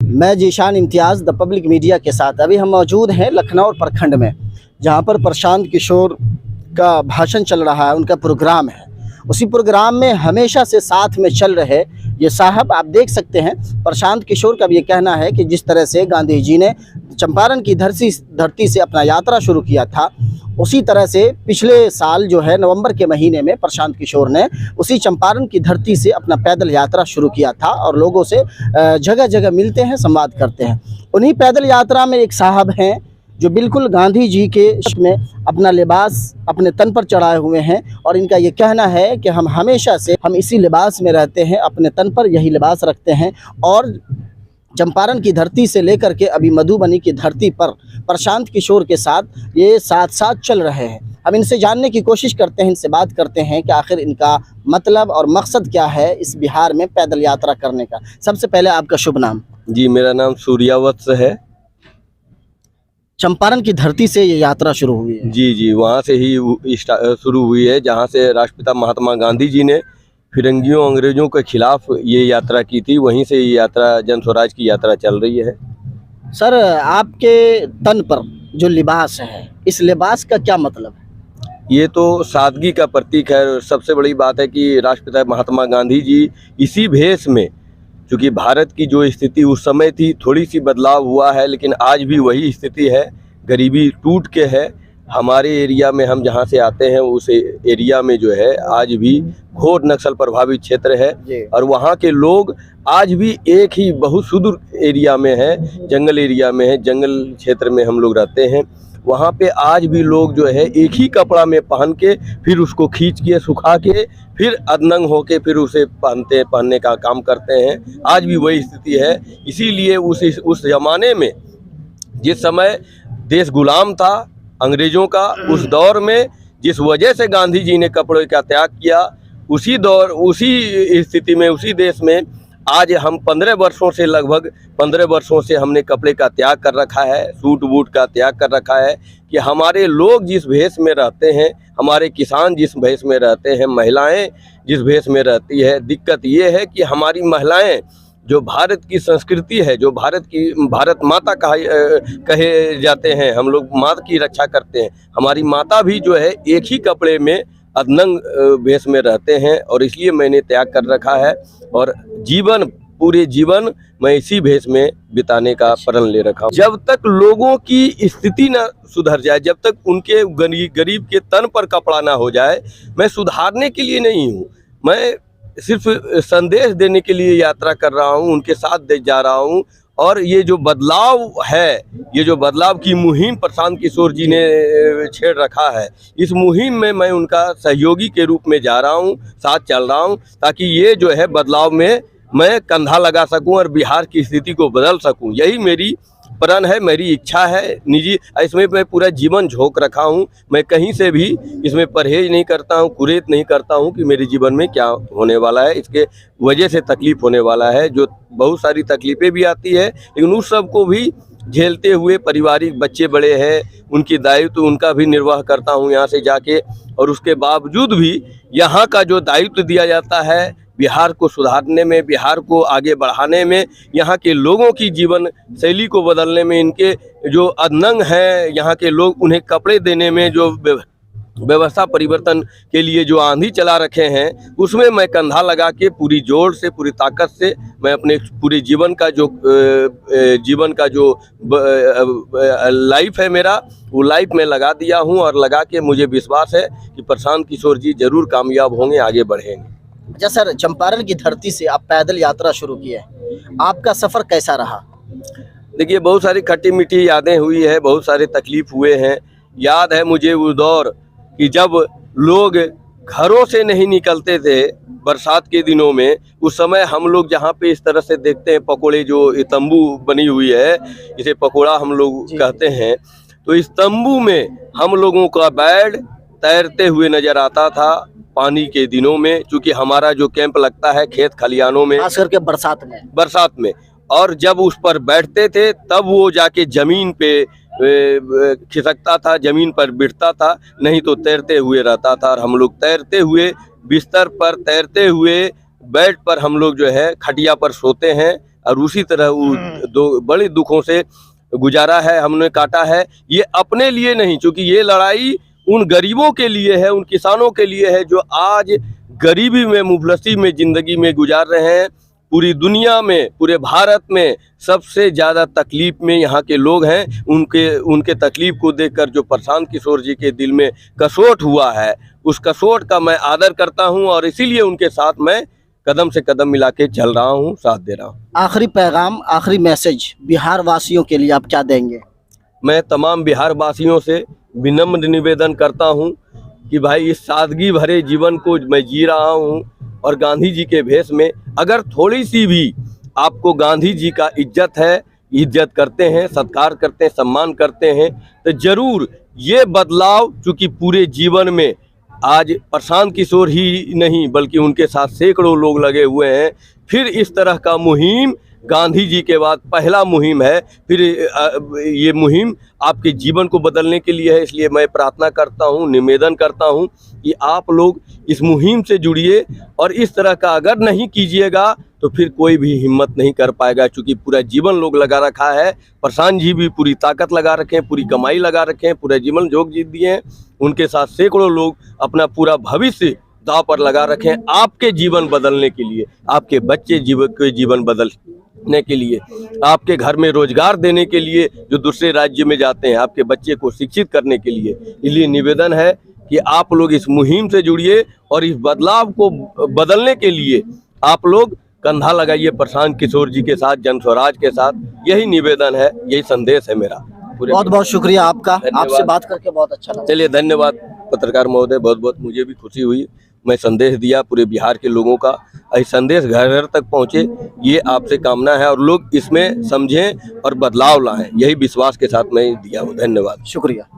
मैं जीशान इम्तियाज़ the public media के साथ अभी हम मौजूद हैं लखनऊ प्रखंड में, जहां पर प्रशांत किशोर का भाषण चल रहा है, उनका प्रोग्राम है। उसी प्रोग्राम में हमेशा से साथ में चल रहे ये साहब, आप देख सकते हैं प्रशांत किशोर का भी ये कहना है कि जिस तरह से गांधी जी ने चंपारण की धरती से अपना यात्रा शुरू किया था, उसी तरह से पिछले साल जो है नवंबर के महीने में प्रशांत किशोर ने उसी चंपारण की धरती से अपना पैदल यात्रा शुरू किया था और लोगों से जगह जगह मिलते हैं, संवाद करते हैं। उन्हीं पैदल यात्रा में एक साहब हैं जो बिल्कुल गांधी जी के में अपना लिबास अपने तन पर चढ़ाए हुए हैं और इनका ये कहना है कि हम हमेशा से इसी लिबास में रहते हैं, अपने तन पर यही लिबास रखते हैं और चंपारण की धरती से लेकर के अभी मधुबनी की धरती पर प्रशांत किशोर के साथ ये साथ साथ चल रहे हैं। हम इनसे जानने की कोशिश करते हैं, इनसे बात करते हैं कि आखिर इनका मतलब और मकसद क्या है इस बिहार में पैदल यात्रा करने का। सबसे पहले आपका शुभ नाम? जी, मेरा नाम सूर्यावत्स है। चंपारण की धरती से ये यात्रा शुरू हुई है? जी, वहाँ से ही शुरू हुई है, जहाँ से राष्ट्रपिता महात्मा गांधी जी ने फिरंगियों अंग्रेजों के खिलाफ ये यात्रा की थी। वहीं से ये यात्रा जन स्वराज की यात्रा चल रही है। सर, आपके तन पर जो लिबास है, इस लिबास का क्या मतलब है? ये तो सादगी का प्रतीक है। सबसे बड़ी बात है कि राष्ट्रपिता महात्मा गांधी जी इसी भेष में, चूँकि भारत की जो स्थिति उस समय थी थोड़ी सी बदलाव हुआ है, लेकिन आज भी वही स्थिति है। गरीबी टूट के है। हमारे एरिया में, हम जहाँ से आते हैं उस एरिया में जो है आज भी घोर नक्सल प्रभावित क्षेत्र है और वहाँ के लोग आज भी एक ही बहुत सुदूर एरिया में है, जंगल एरिया में है, जंगल क्षेत्र में हम लोग रहते हैं। वहाँ पे आज भी लोग जो है एक ही कपड़ा में पहन के फिर उसको खींच के सुखा के फिर अदनंग होके फिर उसे पहनने का काम करते हैं। आज भी वही स्थिति है। इसीलिए उस ज़माने में जिस समय देश गुलाम था अंग्रेज़ों का, उस दौर में जिस वजह से गांधी जी ने कपड़े का त्याग किया, उसी स्थिति में, उसी देश में आज हम 15 वर्षों से, लगभग 15 वर्षों से हमने कपड़े का त्याग कर रखा है, सूट बूट का त्याग कर रखा है कि हमारे लोग जिस भेष में रहते हैं, हमारे किसान जिस भेष में रहते हैं, महिलाएं जिस भेष में रहती है। दिक्कत ये है कि हमारी महिलाएं जो भारत की संस्कृति है, जो भारत माता कहे जाते हैं, हम लोग माँ की रक्षा करते हैं। हमारी माता भी जो है एक ही कपड़े में अदनंग भेष में रहते हैं और इसलिए मैंने त्याग कर रखा है और पूरे जीवन मैं इसी भेष में बिताने का प्रण ले रखा हूँ। जब तक लोगों की स्थिति न सुधर जाए, जब तक उनके गरीब के तन पर कपड़ा ना हो जाए, मैं सुधारने के लिए नहीं हूँ, मैं सिर्फ संदेश देने के लिए यात्रा कर रहा हूँ, उनके साथ जा रहा हूँ। और ये जो बदलाव है, ये जो बदलाव की मुहिम प्रशांत किशोर जी ने छेड़ रखा है, इस मुहिम में मैं उनका सहयोगी के रूप में जा रहा हूँ, साथ चल रहा हूँ, ताकि ये जो है बदलाव में मैं कंधा लगा सकूं और बिहार की स्थिति को बदल सकूं। यही मेरी प्रण है, मेरी इच्छा है निजी। इसमें मैं पूरा जीवन झोंक रखा हूँ। मैं कहीं से भी इसमें परहेज नहीं करता हूँ, कुरेद नहीं करता हूँ कि मेरे जीवन में क्या होने वाला है, इसके वजह से तकलीफ होने वाला है। जो बहुत सारी तकलीफ़ें भी आती है, लेकिन उस सब को भी झेलते हुए, पारिवारिक बच्चे बड़े हैं, उनकी दायित्व उनका भी निर्वाह करता हूँ यहाँ से जाके। और उसके बावजूद भी यहाँ का जो दायित्व दिया जाता है बिहार को सुधारने में, बिहार को आगे बढ़ाने में, यहाँ के लोगों की जीवन शैली को बदलने में, इनके जो अदनंग हैं यहाँ के लोग, उन्हें कपड़े देने में, जो व्यवस्था परिवर्तन के लिए जो आंधी चला रखे हैं, उसमें मैं कंधा लगा के पूरी जोर से, पूरी ताकत से मैं अपने पूरे जीवन का जो लाइफ है मेरा, वो लाइफ में लगा दिया हूँ और लगा के मुझे विश्वास है कि प्रशांत किशोर जी जरूर कामयाब होंगे, आगे बढ़ेंगे। अच्छा सर, चंपारण की धरती से आप पैदल यात्रा शुरू की है, आपका सफ़र कैसा रहा? देखिए, बहुत सारी खट्टी मीठी यादें हुई है, बहुत सारे तकलीफ हुए हैं। याद है मुझे वो दौर कि जब लोग घरों से नहीं निकलते थे बरसात के दिनों में। उस समय हम लोग जहाँ पे इस तरह से देखते हैं पकोड़े, जो ये तंबू बनी हुई है, इसे पकोड़ा हम लोग कहते हैं, तो इस तंबू में हम लोगों का बेड तैरते हुए नज़र आता था पानी के दिनों में, चूँकि हमारा जो कैंप लगता है खेत खलियानों में, खास करके बरसात में। और जब उस पर बैठते थे तब वो जाके ज़मीन पे खिसकता था, ज़मीन पर बिठता था, नहीं तो तैरते हुए रहता था। और हम लोग तैरते हुए बिस्तर पर, तैरते हुए बेड पर हम लोग जो है खटिया पर सोते हैं और उसी तरह वो दो बड़े दुखों से गुजारा है, हमने काटा है। ये अपने लिए नहीं, क्योंकि ये लड़ाई उन गरीबों के लिए है, उन किसानों के लिए है जो आज गरीबी में, मुफलसी में ज़िंदगी में गुजार रहे हैं। पूरी दुनिया में, पूरे भारत में सबसे ज़्यादा तकलीफ़ में यहाँ के लोग हैं। उनके तकलीफ़ को देखकर जो प्रशांत किशोर जी के दिल में कसोट हुआ है, उस कसोट का मैं आदर करता हूँ और इसीलिए उनके साथ मैं कदम से कदम मिला के चल रहा हूँ, साथ दे रहा हूँ। आखिरी पैगाम, आखिरी मैसेज बिहार वासियों के लिए आप क्या देंगे? मैं तमाम बिहार वासियों से विनम्र निवेदन करता हूँ कि भाई इस सादगी भरे जीवन को मैं जी रहा हूँ और गांधी जी के भेष में अगर थोड़ी सी भी आपको गांधी जी का इज्जत करते हैं, सत्कार करते हैं, सम्मान करते हैं, तो ज़रूर ये बदलाव, चूँकि पूरे जीवन में आज प्रशांत किशोर ही नहीं बल्कि उनके साथ सैकड़ों लोग लगे हुए हैं। फिर इस तरह का मुहिम गांधी जी के बाद पहला मुहिम है। फिर ये मुहिम आपके जीवन को बदलने के लिए है। इसलिए मैं प्रार्थना करता हूँ, निवेदन करता हूँ कि आप लोग इस मुहिम से जुड़िए और इस तरह का अगर नहीं कीजिएगा तो फिर कोई भी हिम्मत नहीं कर पाएगा, क्योंकि पूरा जीवन लोग लगा रखा है। प्रशांत जी भी पूरी ताकत लगा रखे हैं, पूरी कमाई लगा रखे हैं, पूरा जीवन जोग जीत दिए हैं। उनके साथ सैकड़ों लोग अपना पूरा भविष्य दांव पर लगा रखे हैं आपके जीवन बदलने के लिए, आपके बच्चे के जीवन बदलने के लिए, आपके घर में रोजगार देने के लिए जो दूसरे राज्य में जाते हैं, आपके बच्चे को शिक्षित करने के लिए। इसलिए निवेदन है कि आप लोग इस मुहिम से जुड़िए और इस बदलाव को बदलने के लिए आप लोग कंधा लगाइए प्रशांत किशोर जी के साथ, जन स्वराज के साथ। यही निवेदन है, यही संदेश है मेरा। बहुत बहुत शुक्रिया आपका, आपसे बात करके बहुत अच्छा लगा। चलिए, धन्यवाद पत्रकार महोदय, बहुत बहुत मुझे भी खुशी हुई। मैं संदेश दिया पूरे बिहार के लोगों का, ये संदेश घर घर तक पहुंचे, ये आपसे कामना है और लोग इसमें समझें और बदलाव लाएं, यही विश्वास के साथ मैं दिया हूँ। धन्यवाद, शुक्रिया।